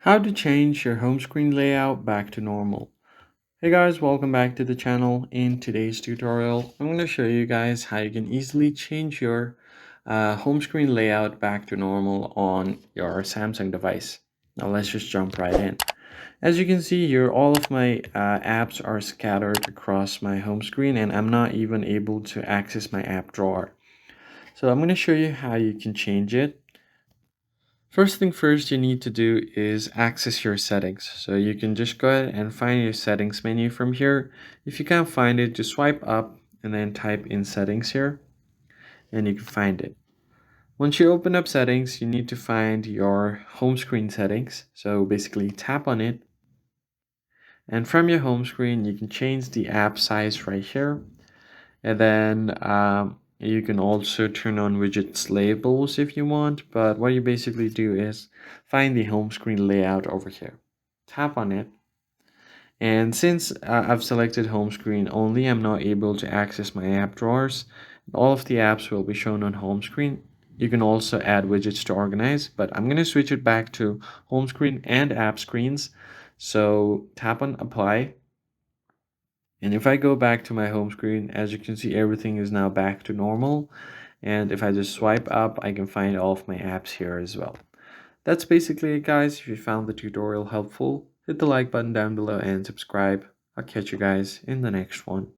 How to change your home screen layout back to normal. Hey guys, welcome back to the channel. In today's tutorial, I'm going to show you guys how you can easily change your home screen layout back to normal on your Samsung device. Now let's just jump right in. As you can see here, all of my apps are scattered across my home screen and I'm not even able to access my app drawer. So I'm going to show you how you can change it. First thing first you need to do is access your settings. So you can just go ahead and find your settings menu from here. If you can't find it, just swipe up and then type in settings here and you can find it. Once you open up settings, you need to find your home screen settings. So basically tap on it and from your home screen, you can change the app size right here. And then you can also turn on widgets labels if you want, but what you basically do is find the home screen layout over here. Tap on it. And since I've selected home screen only, I'm not able to access my app drawers. All of the apps will be shown on home screen. You can also add widgets to organize, but I'm going to switch it back to home screen and app screens. So tap on apply. And if I go back to my home screen, as you can see, everything is now back to normal. And if I just swipe up, I can find all of my apps here as well. That's basically it, guys. If you found the tutorial helpful, hit the like button down below and subscribe. I'll catch you guys in the next one.